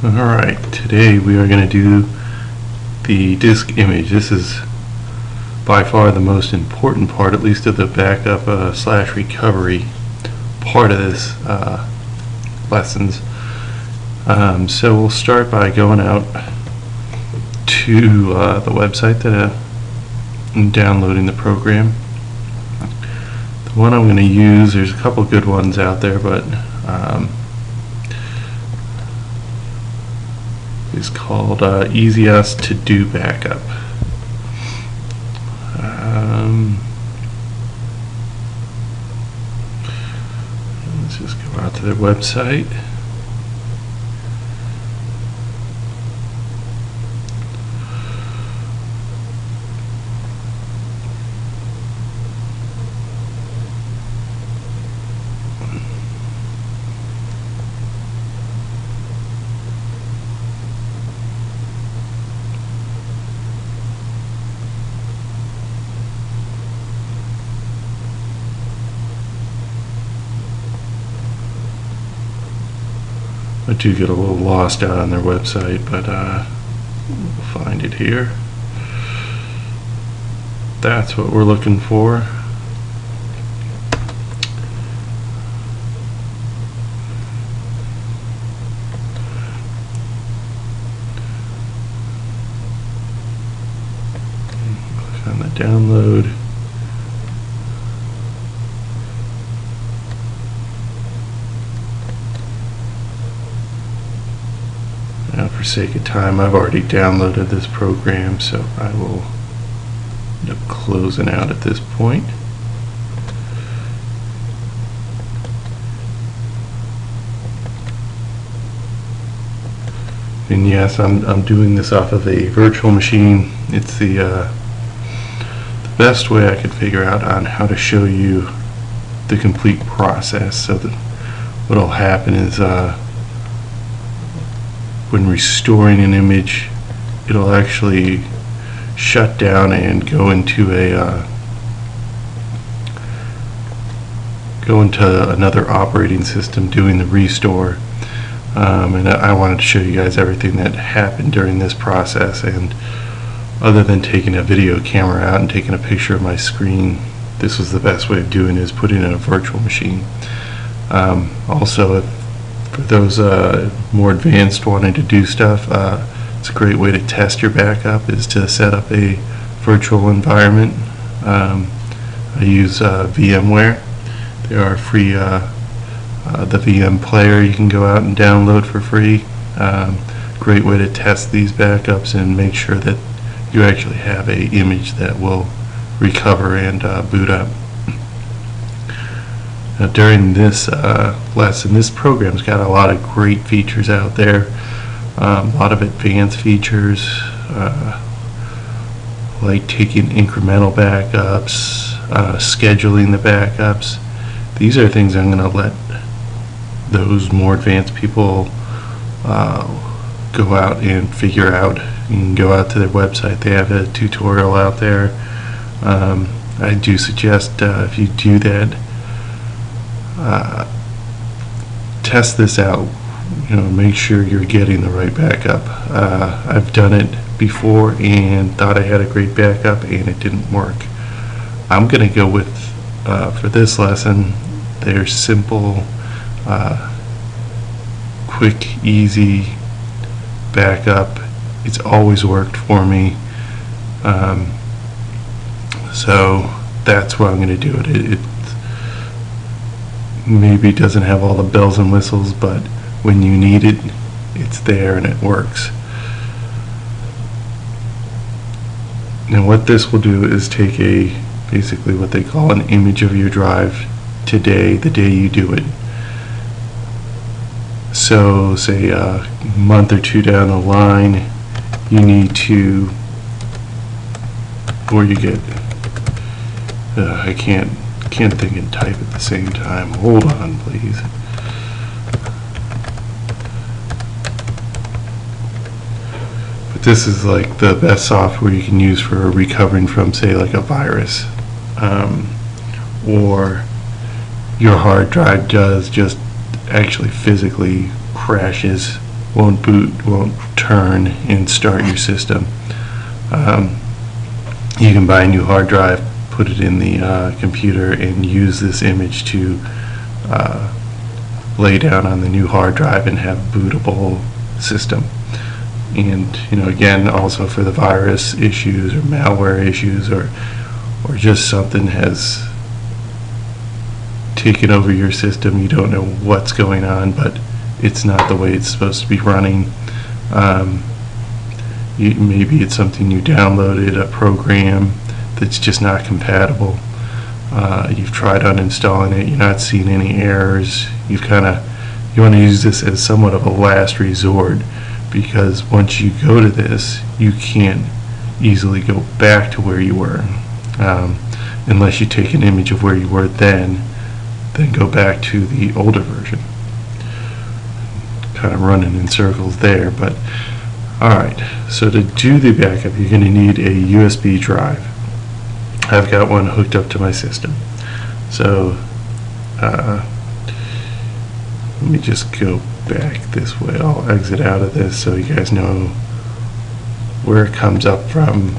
Alright, today we are going to do the disk image. This is by far the most important part, at least of the backup slash recovery part of this lessons. So we'll start by going out to the website that I'm downloading the program. The one I'm going to use, there's a couple good ones out there, but is called Easiest to Do Backup. Let's just go out to their website. I do get a little lost out on their website, but we'll find it here. That's what we're looking for. Click on the download. Now, for sake of time, I've already downloaded this program, so I will end up closing out at this point. And yes, I'm doing this off of a virtual machine. It's the best way I could figure out on how to show you the complete process. So that what'll happen is when restoring an image, it'll actually shut down and go into another operating system doing the restore. And I wanted to show you guys everything that happened during this process, and other than taking a video camera out and taking a picture of my screen, this was the best way of doing it, is putting in a virtual machine. Also, for those more advanced wanting to do stuff, it's a great way to test your backup is to set up a virtual environment. I use VMware. There are free, the VM player you can go out and download for free. Great way to test these backups and make sure that you actually have a image that will recover and boot up. Now, during this lesson, this program's got a lot of great features out there, a lot of advanced features, like taking incremental backups, scheduling the backups. These are things I'm going to let those more advanced people go out and figure out. You can go out to their website. They have a tutorial out there. I do suggest if you do that, test this out. Make sure you're getting the right backup. I've done it before and thought I had a great backup and it didn't work. I'm going to go with, for this lesson, their simple, quick, easy backup. It's always worked for me. So that's where I'm going to do it. It maybe doesn't have all the bells and whistles, but when you need it, it's there and it works. Now what this will do is take basically what they call an image of your drive today, the day you do it. So say a month or two down the line, you need to, or you get, I can't think and type at the same time. Hold on, please. But this is like the best software you can use for recovering from, say, like a virus, or your hard drive does just actually physically crashes won't boot, won't turn and start your system. You can buy a new hard drive, put it in the computer, and use this image to lay down on the new hard drive and have a bootable system. And again, also for the virus issues or malware issues, or just something has taken over your system, you don't know what's going on, but it's not the way it's supposed to be running. Maybe it's something you downloaded, a program that's just not compatible. You've tried uninstalling it, you're not seeing any errors. You want to use this as somewhat of a last resort, because once you go to this, you can't easily go back to where you were, unless you take an image of where you were then go back to the older version. Kind of running in circles there, but alright, so to do the backup, you're going to need a USB drive. I've got one hooked up to my system. So let me just go back this way. I'll exit out of this so you guys know where it comes up from.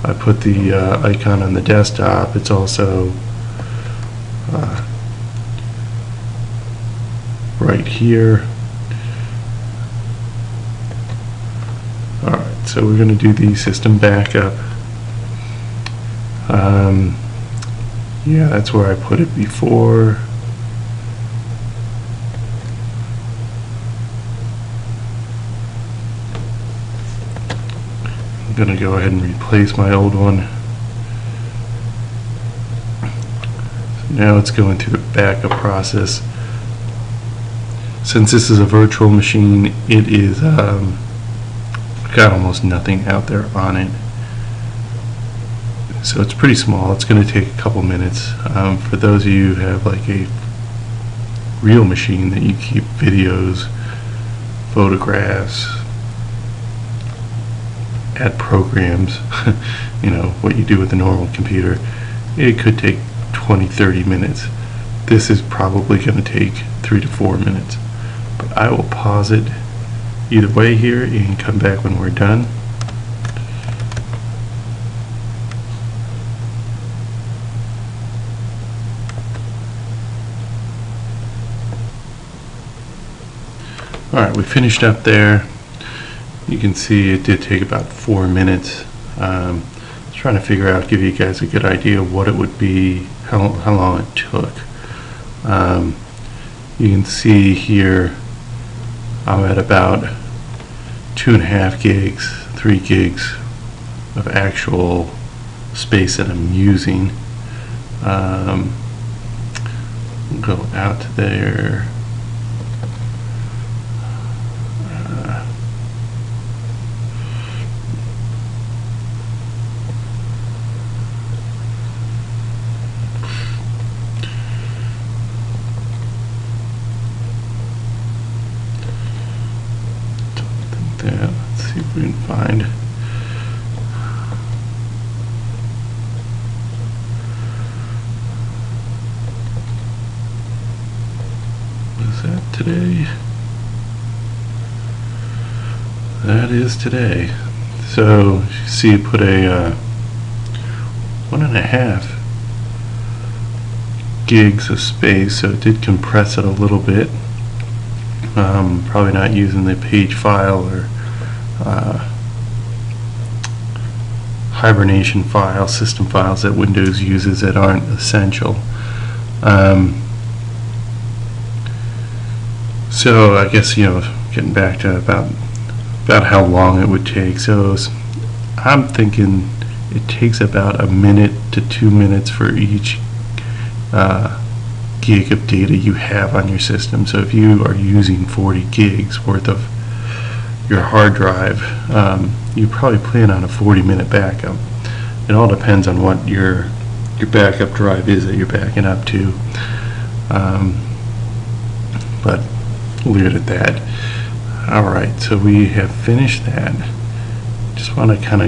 I put the icon on the desktop. It's also right here. Alright, so we're going to do the system backup. Yeah, that's where I put it before. I'm going to go ahead and replace my old one. So now it's going through the backup process. Since this is a virtual machine, it is got almost nothing out there on it. So it's pretty small. It's going to take a couple minutes. For those of you who have like a real machine that you keep videos, photographs, add programs, what you do with a normal computer, it could take 20-30 minutes. This is probably going to take 3 to 4 minutes. But I will pause it either way here and come back when we're done. Alright, we finished up there. You can see it did take about 4 minutes. I was trying to figure out, give you guys a good idea of what it would be, how long it took. You can see here I'm at about 2.5 gigs, 3 gigs of actual space that I'm using. We'll go out to there. Let's see if we can find. Is that today? That is today. So you see it put a 1.5 gigs of space, so it did compress it a little bit. Probably not using the page file or hibernation file, system files that Windows uses that aren't essential. So I guess, getting back to about how long it would take. So I'm thinking it takes about 1 minute to 2 minutes for each gig of data you have on your system. So if you are using 40 gigs worth of your hard drive, you probably plan on a 40-minute backup. It all depends on what your backup drive is that you're backing up to. But we'll leave it at that. Alright, so we have finished that. Just want to kind of